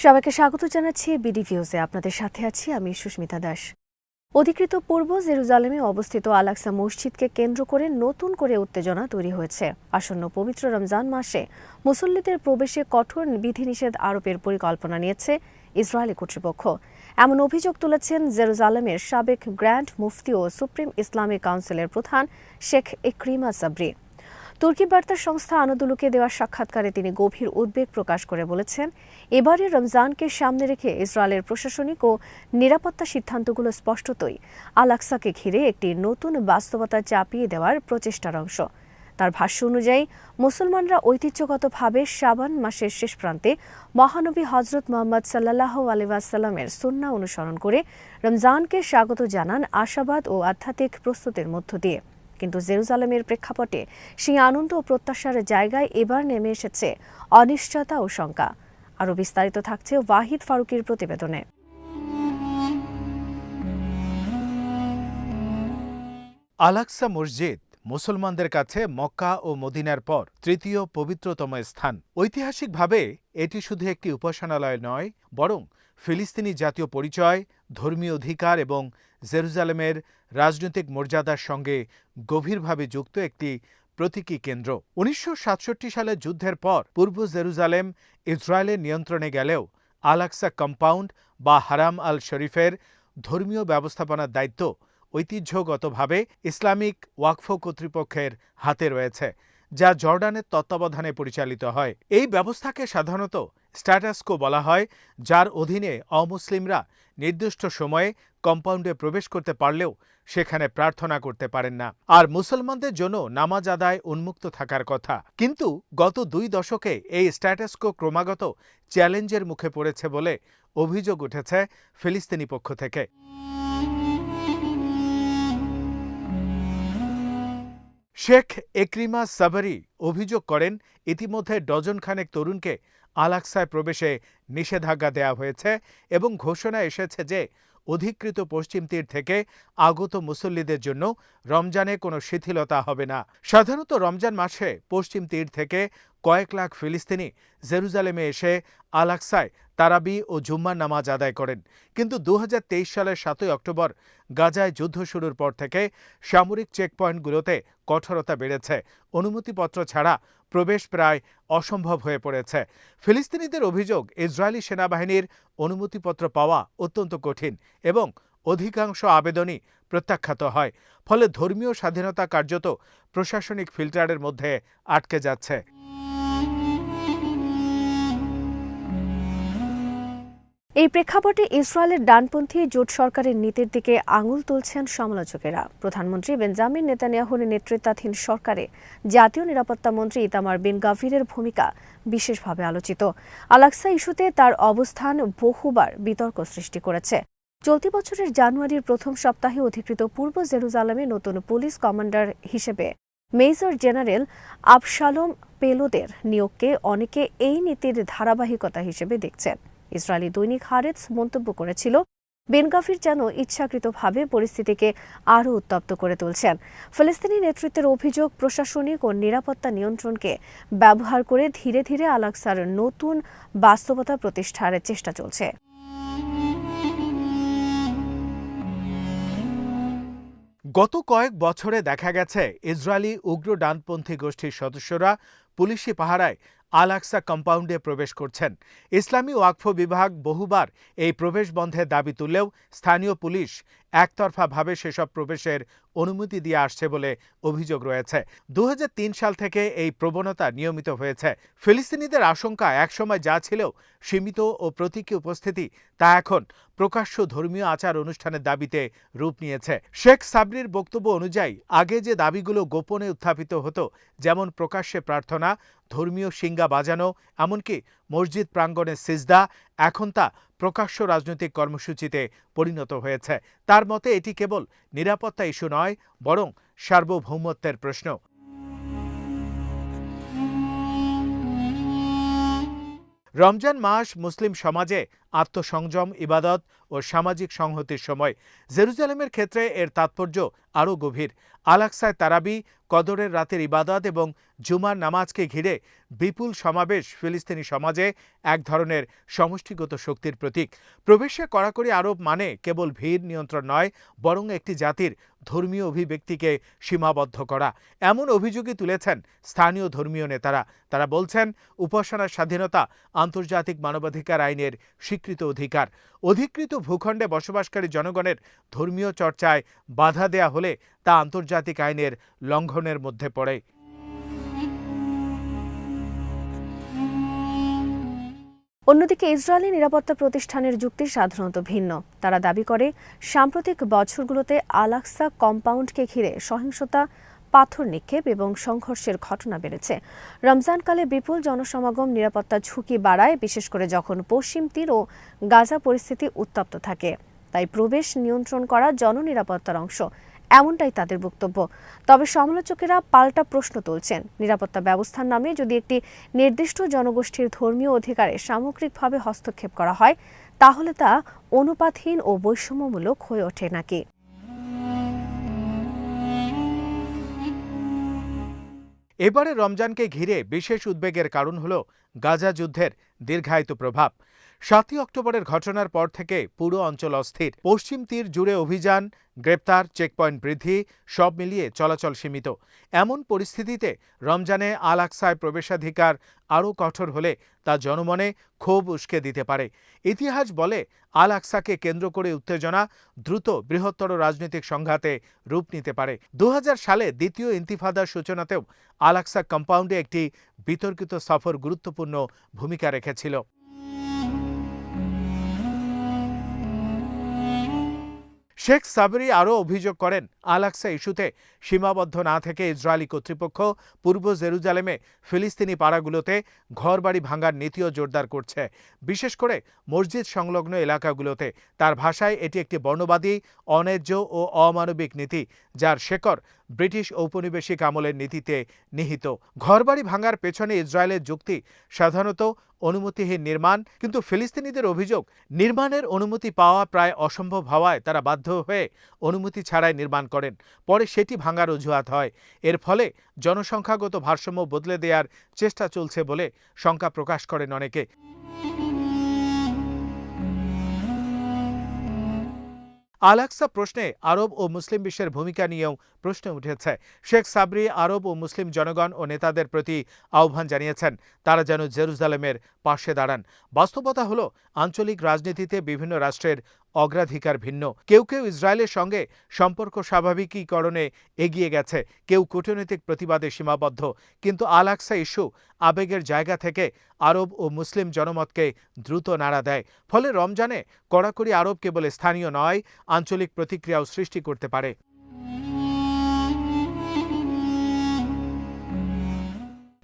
সবাইকে স্বাগত জানাচ্ছি বিডি ভিউজে। আপনাদের সাথে আছি আমি সুস্মিতা দাস। অধিকৃত পূর্ব জেরুজালেমে অবস্থিত আল-আকসা মসজিদকে কেন্দ্র করে নতুন করে উত্তেজনা তৈরি হয়েছে। আসন্ন পবিত্র রমজান মাসে মুসল্লিদের প্রবেশে কঠোর বিধিনিষেধ আরোপের পরিকল্পনা নিয়েছে ইসরায়েলি কর্তৃপক্ষ। এমন অভিযোগ তুলেছেন জেরুজালেমের সাবেক গ্র্যান্ড মুফতি ও সুপ্রিম ইসলামিক কাউন্সিলের প্রধান শেখ ইকরিমা সাবরি। তুর্কি বার্তা সংস্থা আনাদুলুকে দেওয়া সাক্ষাৎকারে তিনি গভীর উদ্বেগ প্রকাশ করে বলেছেন, এবারের রমজানকে সামনে রেখে ইসরায়েলের প্রশাসনিক ও নিরাপত্তা সিদ্ধান্তগুলো স্পষ্টতই আল-আকসাকে ঘিরে একটি নতুন বাস্তবতা চাপিয়ে দেওয়ার প্রচেষ্টার অংশ। তার ভাষ্য অনুযায়ী মুসলমানরা ঐতিহ্যগতভাবে শাবান মাসের শেষ প্রান্তে মহানবী হজরত মোহাম্মদ সাল্লাল্লাহু আলাইহি ওয়াসাল্লামের সুন্নাহ অনুসরণ করে রমজানকে স্বাগত জানান আশাবাদ ও আধ্যাত্মিক প্রস্তুতির মধ্য দিয়ে। কিন্তু জেরুজালেমের প্রেক্ষাপটে সেই আনন্দ ও প্রত্যাশার জায়গায় এবার নেমে এসেছে অনিশ্চয়তা ও শঙ্কা। আরও বিস্তারিত থাকছে ওয়াহিদ ফারুকির প্রতিবেদনে। আল-আকসা মসজিদ মুসলমানদের কাছে মক্কা ও মদিনার পর তৃতীয় পবিত্রতম স্থান। ঐতিহাসিকভাবে এটি শুধু একটি উপাসনালয় নয়, বরং ফিলিস্তিনি জাতীয় পরিচয়, ধর্মীয় অধিকার এবং জেরুজালেমের রাজনৈতিক মর্যাদার সঙ্গে গভীরভাবে যুক্ত একটি প্রতীকী কেন্দ্র। ১৯৬৭ সালের যুদ্ধের পর পূর্ব জেরুজালেম ইসরায়েলের নিয়ন্ত্রণে গেলেও আল-আকসা কম্পাউন্ড বা হারাম আল শরীফের ধর্মীয় ব্যবস্থাপনার দায়িত্ব ঐতিহ্যগতভাবে ইসলামিক ওয়াকফ কর্তৃপক্ষের হাতে রয়েছে, যা জর্ডানের তত্ত্বাবধানে পরিচালিত হয়। এই ব্যবস্থাকে সাধারণত স্ট্যাটাস কো বলা হয়, যার অধীনে অমুসলিমরা নির্দিষ্ট সময়ে কম্পাউন্ডে প্রবেশ করতে পারলেও সেখানে প্রার্থনা করতে পারেন না, আর মুসলমানদের জন্য নামাজ আদায় উন্মুক্ত থাকার কথা। কিন্তু গত ২ দশকে এই স্ট্যাটাস কো ক্রমাগত চ্যালেঞ্জের মুখে পড়েছে বলে অভিযোগ উঠেছে ফিলিস্তিনি পক্ষ থেকে। শেখ ইকরিমা সাবরি অভিযোগ করেন, ইতিমধ্যে ডজনখানেক তরুণকে আল-আকসায় প্রবেশে নিষেধাজ্ঞা দেওয়া হয়েছে এবং ঘোষণা এসেছে যে অধিকৃত পশ্চিম তীর থেকে আগত মুসল্লিদের জন্য রমজানে কোনো শিথিলতা হবে না। সাধারণত রমজান মাসে পশ্চিম তীর থেকে কয়েক লাখ ফিলিস্তিনি জেরুজালেমে এসে আল-আকসায় তারাবি ও জুম্মার নামাজ আদায় করেন। কিন্তু ২০২৩ সালের ৭ই অক্টোবর গাজায় যুদ্ধ শুরুর পর থেকে সামরিক চেকপয়েন্টগুলোতে কঠোরতা বেড়েছে। অনুমতিপত্র ছাড়া প্রবেশ প্রায় অসম্ভব হয়ে পড়েছে। ফিলিস্তিনিদের অভিযোগ, ইসরায়েলি সেনাবাহিনীর অনুমতিপত্র পাওয়া অত্যন্ত কঠিন এবং অধিকাংশ আবেদনই প্রত্যাখ্যাত হয়। ফলে ধর্মীয় স্বাধীনতা কার্যত প্রশাসনিক ফিল্টারের মধ্যে আটকে যাচ্ছে। এই প্রেক্ষাপটে ইসরায়েলের ডানপন্থী জোট সরকারের নীতির দিকে আঙুল তুলছেন সমালোচকেরা। প্রধানমন্ত্রী বেঞ্জামিন নেতানিয়াহুর নেতৃত্বাধীন সরকারে জাতীয় নিরাপত্তা মন্ত্রী ইতামার বিন গাভিরের ভূমিকা বিশেষভাবে আলোচিত। আল-আকসা ইস্যুতে তার অবস্থান বহুবার বিতর্ক সৃষ্টি করেছে। চলতি বছরের জানুয়ারির প্রথম সপ্তাহে অধিকৃত পূর্ব জেরুজালেমে নতুন পুলিশ কমান্ডার হিসেবে মেজর জেনারেল আবশালোম পেলোদের নিয়োগকে অনেকে এই নীতির ধারাবাহিকতা হিসেবে দেখছেন। ইসরায়েলি দৈনিক হারেটস মন্তব্য করেছিল, বেন গাভির যেন ইচ্ছাকৃতভাবে পরিস্থিতিকে আরও উত্তপ্ত করে তুলছেন। ফিলিস্তিনি নেতৃত্বের অভিযোগ, প্রশাসনিক ও নিরাপত্তা নিয়ন্ত্রণকে ব্যবহার করে ধীরে ধীরে আল-আকসার নতুন বাস্তবতা প্রতিষ্ঠার চেষ্টা চলছে। গত কয়েক বছরে দেখা গেছে ইসরায়েলি উগ্র ডানপন্থী গোষ্ঠীর সদস্যরা পুলিশি পাহারায় আল-আকসা কম্পাউন্ডে প্রবেশ করছেন। ইসলামী ওয়াকফ বিভাগ বহুবার এই প্রবেশ বন্ধের দাবি তুললেও স্থানীয় পুলিশ একতরফাভাবে সেসব প্রবেশের অনুমতি দিয়ে আসছে বলে অভিযোগ রয়েছে। ২০০৩ সাল থেকে এই প্রবণতা নিয়মিত হয়েছে। ফিলিস্তিনিদের আশঙ্কা, একসময় যা ছিল সীমিত ও প্রতীকী উপস্থিতি, তা এখন প্রকাশ্য ধর্মীয় আচার অনুষ্ঠানের দাবিতে রূপ নিয়েছে। শেখ সাবরির বক্তব্য অনুযায়ী আগে যে দাবিগুলো গোপনে উত্থাপিত হতো, যেমন প্রকাশ্যে প্রার্থনা, ধর্মীয় শিঙ্গা বাজানো, এমনকি মসজিদ প্রাঙ্গণে সিজদা, এখন তা প্রকাশ্য রাজনৈতিক কর্মসূচিতে পরিণত হয়েছে। তার মতে এটি কেবল নিরাপত্তা ইস্যু নয়, বরং সার্বভৌমত্বের প্রশ্ন। রমজান মাস মুসলিম সমাজে আত্মসংযম, ইবাদত ও সামাজিক সংহতির সময়। জেরুজালেমের ক্ষেত্রে এর তাৎপর্য আরও গভীর। আল-আকসায় তারাবি, কদরের রাতের ইবাদত এবং জুমার নামাজকে ঘিরে বিপুল সমাবেশ ফিলিস্তিনি সমাজে এক ধরনের সমষ্টিগত শক্তির প্রতীক। প্রবেশে কড়াকড়ি আরোপ মানে কেবল ভিড় নিয়ন্ত্রণ নয়, বরং একটি জাতির ধর্মীয় অভিব্যক্তিকে সীমাবদ্ধ করা। এমন অভিযোগই তুলেছেন স্থানীয় ধর্মীয় নেতারা। তারা বলছেন, উপাসনার স্বাধীনতা আন্তর্জাতিক মানবাধিকার আইনের স্বীকৃত অধিকার। অধিকৃত ভূখণ্ডে বসবাসকারী জনগণের ধর্মীয় চর্চায় বাধা দেয়া হলে তা আন্তর্জাতিক আইনের লঙ্ঘনের মধ্যে পড়ে। অন্যদিকে ইসরায়েলি নিরাপত্তা প্রতিষ্ঠানের যুক্তি সাধারণত ভিন্ন। তারা দাবি করে, সাম্প্রতিক বছরগুলোতে আল-আকসা কম্পাউন্ডকে ঘিরে সহিংসতা, পাথর নিক্ষেপ এবং সংঘর্ষের ঘটনা বেড়েছে। রমজানকালে বিপুল জনসমাগম নিরাপত্তা ঝুঁকি বাড়ায়, বিশেষ করে যখন পশ্চিম তীর ও গাজা পরিস্থিতি উত্তপ্ত থাকে। তাই প্রবেশ নিয়ন্ত্রণ করা জননিরাপত্তার অংশ, এমনটাই তাদের বক্তব্য। তবে সমালোচকেরা পাল্টা প্রশ্ন তুলছেন, নিরাপত্তা ব্যবস্থার নামে যদি একটি নির্দিষ্ট জনগোষ্ঠীর ধর্মীয় অধিকারে সামগ্রিকভাবে হস্তক্ষেপ করা হয়, তাহলে তা অনুপাতহীন ও বৈষম্যমূলক হয়ে ওঠে নাকি। এবারে রমজানকে ঘিরে বিশেষ উদ্বেগের কারণ হল গাজা যুদ্ধের দীর্ঘায়িত প্রভাব। ৭ই অক্টোবরের ঘটনার পর থেকে পুরো অঞ্চল অস্থির। পশ্চিম তীর জুড়ে অভিযান, গ্রেপ্তার, চেকপয়েন্ট বৃদ্ধি, সব মিলিয়ে চলাচল সীমিত। এমন পরিস্থিতিতে রমজানে আল-আকসায় প্রবেশাধিকার আরও কঠোর হলে তা জনমনে ক্ষোভ উস্কে দিতে পারে। ইতিহাস বলে, আল-আকসাকে কেন্দ্র করে উত্তেজনা দ্রুত বৃহত্তর রাজনৈতিক সংঘাতে রূপ নিতে পারে। ২০০০ সালে দ্বিতীয় ইন্তিফাদার সূচনাতেও আল-আকসা কম্পাউন্ডে একটি বিতর্কিত সফর গুরুত্বপূর্ণ ভূমিকা রেখেছিল। শেখ সাবরি আরও অভিযোগ করেন, আল-আকসা ইস্যুতে সীমাবদ্ধ না থেকে ইসরায়েলি কর্তৃপক্ষ পূর্ব জেরুজালেমে ফিলিস্তিনি পাড়াগুলোতে ঘরবাড়ি ভাঙার নীতিও জোরদার করছে, বিশেষ করে মসজিদ সংলগ্ন এলাকাগুলোতে। তার ভাষায় এটি একটি বর্ণবাদী, অন্যায্য ও অমানবিক নীতি, যার শেকড় ব্রিটিশ ঔপনিবেশিক আমলের নীতিতে নিহিত। ঘরবাড়ি ভাঙার পেছনে ইসরায়েলের যুক্তি সাধারণত অনুমতিহীন নির্মাণ, কিন্তু ফিলিস্তিনিদের অভিযোগ, নির্মাণের অনুমতি পাওয়া প্রায় অসম্ভব হওয়ায় তারা বাধ্য হয়ে অনুমতি ছাড়াই নির্মাণ করেন। পরে সেটি ভাঙার অজুহাত হয়। এর ফলে জনসংখ্যাগত ভারসাম্য বদলে দেওয়ার চেষ্টা চলছে বলে শঙ্কা প্রকাশ করেন অনেকে। আল-আকসা প্রশ্নে আরব ও মুসলিম বিশ্বের ভূমিকা নিয়েও প্রশ্ন উঠেছে। শেখ সাবরি আরব ও মুসলিম জনগণ ও নেতাদের প্রতি আহ্বান জানিয়েছেন, তারা যেন জেরুজালেমের পাশে দাঁড়ান। বাস্তবতা হলো, আঞ্চলিক রাজনীতিতে বিভিন্ন রাষ্ট্রের অগ্রাধিকার ভিন্ন। কেউ কেউ ইসরায়েলের সঙ্গে সম্পর্ক স্বাভাবিকীকরণে এগিয়ে গেছে, কেউ কূটনৈতিক প্রতিবাদে সীমাবদ্ধ। কিন্তু আল-আকসা ইস্যু আবেগের জায়গা থেকে আরব ও মুসলিম জনমতকে দ্রুত নাড়া দেয়। ফলে রমজানে কড়াকড়ি আরোপ কেবল স্থানীয় নয়, আঞ্চলিক প্রতিক্রিয়াও সৃষ্টি করতে পারে।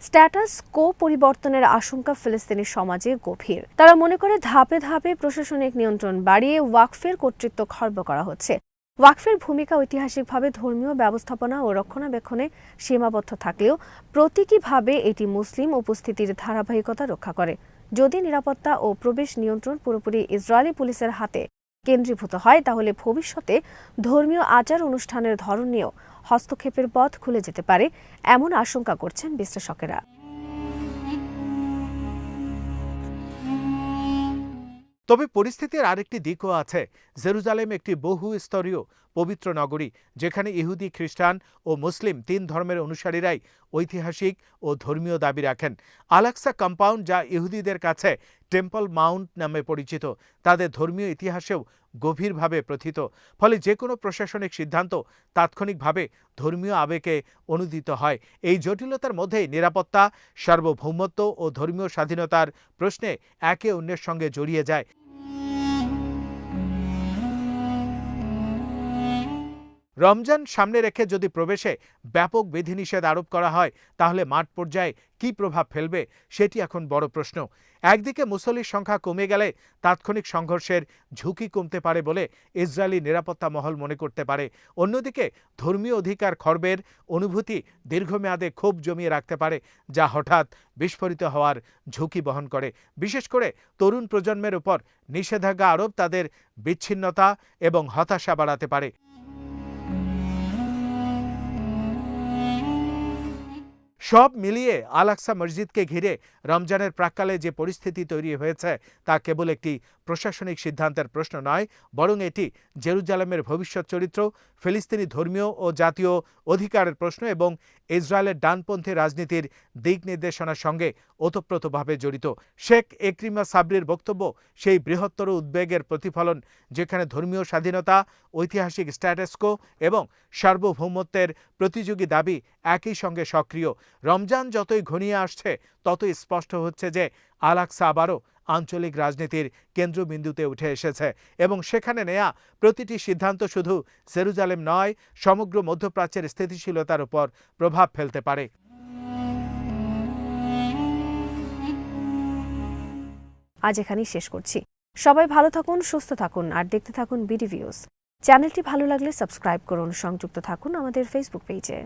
স্ট্যাটাস কো পরিবর্তনের আশঙ্কা ফিলিস্তিনি সমাজে গভীর। তারা মনে করে, ধাপে ধাপে প্রশাসনিক নিয়ন্ত্রণ বাড়িয়ে ওয়াকফের কর্তৃত্ব খর্ব করা হচ্ছে। ওয়াকফের ভূমিকা ঐতিহাসিকভাবে ধর্মীয় ব্যবস্থাপনা ও রক্ষণাবেক্ষণে সীমাবদ্ধ থাকলেও প্রতীকীভাবে এটি মুসলিম উপস্থিতির ধারাবাহিকতা রক্ষা করে। যদি নিরাপত্তা ও প্রবেশ নিয়ন্ত্রণ পুরোপুরি ইসরায়েলি পুলিশের হাতে কেন্দ্রীভূত হয়, তাহলে ভবিষ্যতে ধর্মীয় আচার অনুষ্ঠানের ধরন নিয়েও হস্তক্ষেপের পথ খুলে যেতে পারে, এমন আশঙ্কা করছেন বিশ্লেষকেরা। তবে পরিস্থিতির আরেকটি দিকও আছে। জেরুজালেম একটি বহু স্তরীয় পবিত্র নগরী, যেখানে ইহুদি, খ্রিস্টান ও মুসলিম তিন ধর্মের অনুসারীরাই ঐতিহাসিক ও ধর্মীয় দাবি রাখেন। আল-আকসা কম্পাউন্ড, যা ইহুদিদের কাছে টেম্পল মাউন্ট নামে পরিচিত, তাদের ধর্মীয় ইতিহাসেও গভীরভাবে প্রথিত। ফলে যে কোনো প্রশাসনিক সিদ্ধান্ত তাৎক্ষণিকভাবে ধর্মীয় আবেগে অনুদিত হয়। এই জটিলতার মধ্যেই নিরাপত্তা, সার্বভৌমত্ব ও ধর্মীয় স্বাধীনতার প্রশ্নে একে অন্যের সঙ্গে জড়িয়ে যায়। রমজান সামনে রেখে যদি প্রবেশে ব্যাপক বিধিনিষেধ আরোপ করা হয় তাহলে মাঠ পর্যায়ে কী প্রভাব ফেলবে সেটি এখন বড় প্রশ্ন। একদিকে মুসল্লির সংখ্যা কমে গেলে তাৎক্ষণিক সংঘর্ষের ঝুঁকি কমতে পারে বলে ইসরায়েলি নিরাপত্তা মহল মনে করতে পারে। অন্যদিকে ধর্মীয় অধিকার খর্বের অনুভূতি দীর্ঘমেয়াদে ক্ষোভ জমিয়ে রাখতে পারে, যা হঠাৎ বিস্ফোরিত হওয়ার ঝুঁকি বহন করে। বিশেষ করে তরুণ প্রজন্মের উপর নিষেধাজ্ঞা আরোপ তাদের বিচ্ছিন্নতা এবং হতাশা বাড়াতে পারে। সব মিলিয়ে আল আকসা মসজিদকে ঘিরে রমজানের প্রাক্কালে যে পরিস্থিতি তৈরি হয়েছে তা কেবল একটি প্রশাসনিক সিদ্ধান্তের প্রশ্ন নয়, বরং এটি জেরুজালেমের ভবিষ্যৎ চরিত্র, ফিলিস্তিনি ধর্মীয় ও জাতীয় অধিকারের প্রশ্ন এবং ইসরায়েলের ডানপন্থী রাজনীতির দিক নির্দেশনার সঙ্গে ওতপ্রোতভাবে জড়িত। শেখ একরিমা সাবরির বক্তব্য সেই বৃহত্তর উদ্বেগের প্রতিফলন, যেখানে ধর্মীয় স্বাধীনতা, ঐতিহাসিক স্ট্যাটাসকো এবং সার্বভৌমত্বের প্রতিযোগী দাবি একই সঙ্গে সক্রিয়। রমজান যতই ঘনিয়ে আসছে ততই স্পষ্ট হচ্ছে যে আল আকসা আবারও আঞ্চলিক রাজনীতির কেন্দ্রবিন্দুতে উঠে এসেছে এবং সেখানে নেয়া প্রতিটি সিদ্ধান্ত শুধু জেরুজালেম নয়, সমগ্র মধ্যপ্রাচ্যের স্থিতিশীলতার উপর প্রভাব ফেলতে পারে। আজ এখানেই শেষ করছি। সবাই ভালো থাকুন, সুস্থ থাকুন আর দেখতে থাকুন বিডি ভিউজ। চ্যানেলটি ভালো লাগলে সাবস্ক্রাইব করুন, সংযুক্ত থাকুন আমাদের ফেসবুক পেজে।